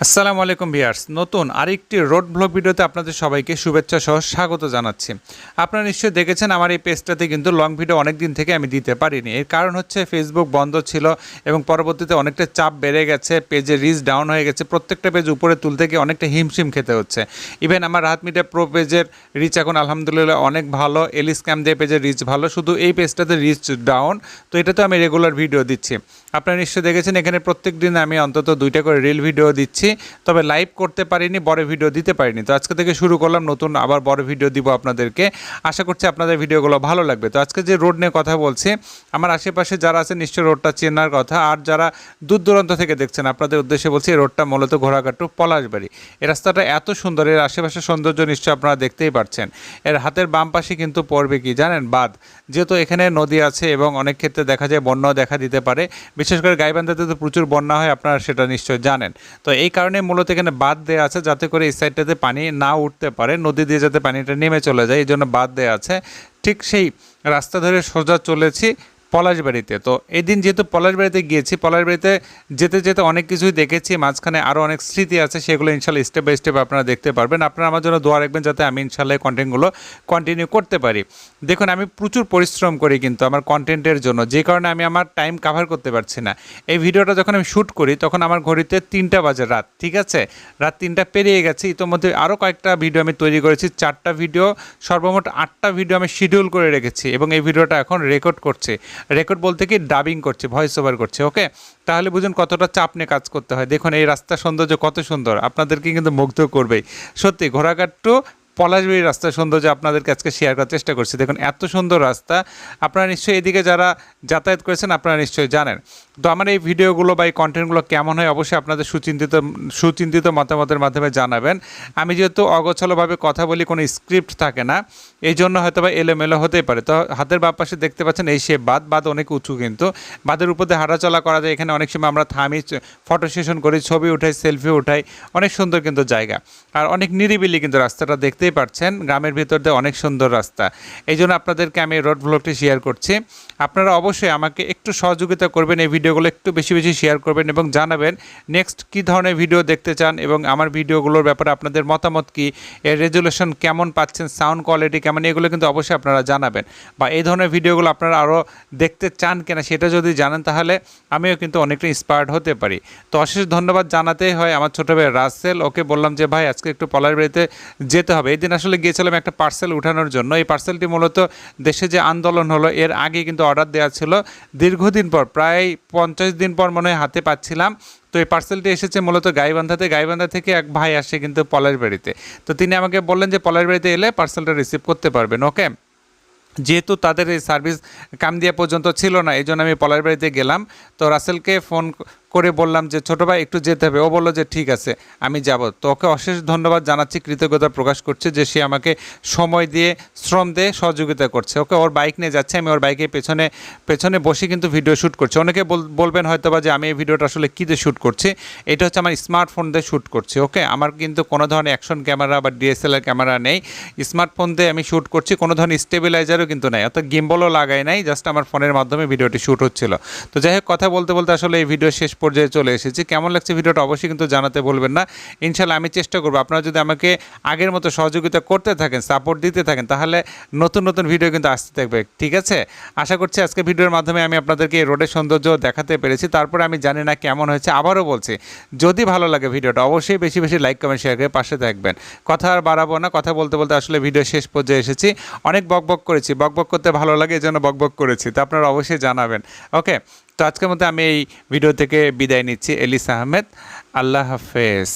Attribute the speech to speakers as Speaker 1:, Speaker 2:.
Speaker 1: আসসালামু আলাইকুম ভিউয়ার্স, নতুন আরেকটি রোড ব্লগ ভিডিওতে আপনাদের সবাইকে শুভেচ্ছা সহ স্বাগত জানাচ্ছি। আপনারা নিশ্চয়ই দেখেছেন আমার এই পেজটাতে কিন্তু লং ভিডিও অনেক দিন থেকে আমি দিতে পারিনি। এর কারণ হচ্ছে ফেসবুক বন্ধ ছিল এবং পরবর্তীতে অনেকটা চাপ বেড়ে গেছে, পেজের রিচ ডাউন হয়ে গেছে, প্রত্যেকটা পেজ উপরে তুলতে গিয়ে অনেকটা হিমশিম খেতে হচ্ছে। ইভেন আমার রাহাত মিডিয়া প্রো পেজের রিচ এখন আলহামদুলিল্লাহ অনেক ভালো, এলি স্ক্যাম দিয়ে পেজের রিচ ভালো, শুধু এই পেজটাতে রিচ ডাউন। তো এটাতে আমি রেগুলার ভিডিও দিচ্ছি। আপনারা নিশ্চয়ই দেখেছেন এখানে প্রত্যেক দিন আমি অন্তত 2টা করে রিল ভিডিও দিচ্ছি, তবে লাইভ করতে পারিনি, বড় ভিডিও দিতে পারিনি। তো আজকে থেকে শুরু করলাম, নতুন আবার বড় ভিডিও দিব আপনাদেরকে। আশা করছি আপনাদের ভিডিওগুলো ভালো লাগবে। তো আজকে যে রোড নিয়ে কথা বলছি, আমার আশেপাশে যারা আছে নিশ্চয়ই রোডটা চেনার কথা, আর যারা দূর দূরান্ত থেকে দেখছেন আপনাদের উদ্দেশ্যে বলছি, এই রোডটা মূলত ঘোড়াঘাট টু পলাশবাড়ি। এই রাস্তাটা এত সুন্দর, এর আশেপাশে সৌন্দর্য নিশ্চয়ই আপনারা দেখতেই পাচ্ছেন। এর হাতের বাম পাশে কিন্তু পড়বে কি জানেন, বাঁধ। যেহেতু এখানে নদী আছে এবং অনেক ক্ষেত্রে দেখা যায় বন্যাও দেখা দিতে পারে, বিশেষ করে গাইবান্ধাতে তো প্রচুর বন্যা হয়, আপনারা সেটা নিশ্চয় জানেন। তো এই কারণে মূলত এখানে বাঁধ দেওয়া আছে, যাতে করে এই সাইডটাতে পানি না উঠতে পারে, নদী দিয়ে যাতে পানিটা নেমে চলে যায়, এই জন্য বাঁধ দেওয়া আছে। ঠিক সেই রাস্তা ধরে সোজা চলেছি পলাশবাড়িতে। তো এই দিন যেহেতু পলাশবাড়িতে গিয়েছি, পলাশবাড়িতে যেতে যেতে অনেক কিছুই দেখেছি, মাঝখানে আরও অনেক স্মৃতি আছে, সেগুলো ইনশাল্লাহ স্টেপ বাই স্টেপ আপনারা দেখতে পারবেন। আপনারা আমার জন্য দোয়া রাখবেন যাতে আমি ইনশাল্লাহ কন্টেন্টগুলো কন্টিনিউ করতে পারি। দেখুন, আমি প্রচুর পরিশ্রম করি কিন্তু আমার কন্টেন্টের জন্য, যে কারণে আমি আমার টাইম কাভার করতে পারছি না। এই ভিডিওটা যখন আমি শ্যুট করি তখন আমার ঘড়িতে 3টা বাজে রাত, ঠিক আছে, রাত 3টা পেরিয়ে গেছে। ইতোমধ্যে আরও কয়েকটা ভিডিও আমি তৈরি করেছি, 4টা ভিডিও, সর্বমোট 8টা ভিডিও আমি শিডিউল করে রেখেছি এবং এই ভিডিওটা এখন রেকর্ড করছে। রেকর্ড বলতে কি, ডাবিং করছে, ভয়েস ওভার করছে। ওকে, তাহলে বুঝুন কতটা চাপ নিয়ে কাজ করতে হয়। দেখুন এই রাস্তার সৌন্দর্য কত সুন্দর, আপনাদেরকে কিন্তু মুগ্ধ করবেই। সত্যি ঘোড়াঘাট টু পলাশবাড়ির রাস্তার সৌন্দর্য আপনাদেরকে আজকে শেয়ার করার চেষ্টা করছি। দেখুন এত সুন্দর রাস্তা, আপনারা নিশ্চয়ই এদিকে যারা যাতায়াত করেছেন আপনারা নিশ্চয়ই জানেন। তো আমার এই ভিডিওগুলো বা এই কন্টেন্টগুলো কেমন হয় অবশ্যই আপনাদের সুচিন্তিত মতামতের মাধ্যমে জানাবেন। আমি যেহেতু অগোছালোভাবে কথা বলি, কোনো স্ক্রিপ্ট থাকে না, এই জন্য হয়তো বা এলোমেলো হতেই পারে। তো হাতের বাম পাশে দেখতে পাচ্ছেন এই সে বাঁধ অনেক উঁচু, কিন্তু বাঁধের উপর দিয়ে হাঁটাচলা করা যায়। এখানে অনেক সময় আমরা থামি, ফটো সেশন করি, ছবি উঠাই, সেলফি উঠাই, অনেক সুন্দর কিন্তু জায়গা, আর অনেক নিরিবিলি কিন্তু রাস্তাটা দেখতেই পাচ্ছেন, গ্রামের ভিতর দিয়ে অনেক সুন্দর রাস্তা। এই জন্য আপনাদেরকে আমি রোড ব্লগটি শেয়ার করছি। আপনারা অবশ্যই আমাকে একটু সহযোগিতা করবেন, এই ভিডিওগুলো একটু বেশি বেশি শেয়ার করবেন এবং জানাবেন নেক্সট কী ধরনের ভিডিও দেখতে চান এবং আমার ভিডিওগুলোর ব্যাপারে আপনাদের মতামত কী, এর রেজুলেশন কেমন পাচ্ছেন, সাউন্ড কোয়ালিটি কেমন, এগুলো কিন্তু অবশ্যই আপনারা জানাবেন। বা এই ধরনের ভিডিওগুলো আপনারা আরও দেখতে চান কিনা সেটা যদি জানেন, তাহলে আমিও কিন্তু অনেকটা ইন্সপায়ার্ড হতে পারি। তো অশেষ ধন্যবাদ জানাতেই হয় আমার ছোটো ভাই রাসেল, ওকে বললাম যে ভাই আজকে একটু পলাশবাড়িতে যেতে হবে। এই দিন আসলে গিয়েছিলাম একটা পার্সেল উঠানোর জন্য। এই পার্সেলটি মূলত দেশে যে আন্দোলন হলো এর আগে কিন্তু অর্ডার দেওয়া ছিল, দীর্ঘদিন পর, প্রায় 50 দিন পর মনে হয় হাতে পাচ্ছিলাম। তো এই পার্সেলটি এসেছে মূলত গাইবান্ধা থেকে এক ভাই আসে কিন্তু পলাশবাড়িতে। তো তিনি আমাকে বললেন যে পলাশবাড়িতে এলে পার্সেলটা রিসিভ করতে পারবেন। ওকে, যেহেতু তাদের এই সার্ভিস কামদিয়া পর্যন্ত ছিল না, এই জন্য আমি পলাশবাড়িতে গেলাম। তো রাসেলকে ফোন করে বললাম যে ছোটো ভাই একটু যেতে হবে, ও বললো যে ঠিক আছে আমি যাব। তো ওকে অশেষ ধন্যবাদ জানাচ্ছি, কৃতজ্ঞতা প্রকাশ করছে যে সে আমাকে সময় দিয়ে, শ্রম দিয়ে সহযোগিতা করছে। ওকে, ওর বাইক নিয়ে যাচ্ছে, আমি ওর বাইকের পেছনে বসে কিন্তু ভিডিও শ্যুট করছি। অনেকে বলবেন হয়তো বা যে আমি এই ভিডিওটা আসলে কী দিয়ে শ্যুট করছি, এটা হচ্ছে আমার স্মার্টফোন দিয়ে শ্যুট করছি। ওকে, আমার কিন্তু কোনো ধরনের অ্যাকশন ক্যামেরা বা ডিএসএলআর ক্যামেরা নেই, স্মার্টফোন দিয়ে আমি শ্যুট করছি, কোনো ধরনের স্টেবিলাইজারও কিন্তু নেই, অর্থাৎ গিম্বলও লাগাই নাই, জাস্ট আমার ফোনের মাধ্যমে ভিডিওটি শ্যুট হচ্ছিল। তো যাই হোক, কথা বলতে বলতে আসলে এই ভিডিও শেষ পর্যায়ে চলে এসেছি। কেমন লাগছে ভিডিওটা অবশ্যই কিন্তু জানাতে বলবেন না। ইনশাল্লাহ আমি চেষ্টা করবো, আপনারা যদি আমাকে আগের মতো সহযোগিতা করতে থাকেন, সাপোর্ট দিতে থাকেন, তাহলে নতুন নতুন ভিডিও কিন্তু আসতে থাকবে, ঠিক আছে। আশা করছি আজকে ভিডিওর মাধ্যমে আমি আপনাদেরকে এই রোডের সৌন্দর্য দেখাতে পেরেছি। তারপরে আমি জানি না কেমন হয়েছে, আবারও বলছি যদি ভালো লাগে ভিডিওটা অবশ্যই বেশি বেশি লাইক কমেন্ট শেয়ার করে পাশে থাকবেন। কথা আর বাড়াবো না, কথা বলতে বলতে আসলে ভিডিও শেষ পর্যায়ে এসেছি। অনেক বকবক করেছি, বকবক করতে ভালো লাগে এই জন্য বকবক করেছি, তো আপনারা অবশ্যই জানাবেন। ওকে, তো আজকের মধ্যে আমি এই ভিডিও থেকে বিদায় নিচ্ছি। এলিস আহমেদ, আল্লাহ হাফেজ।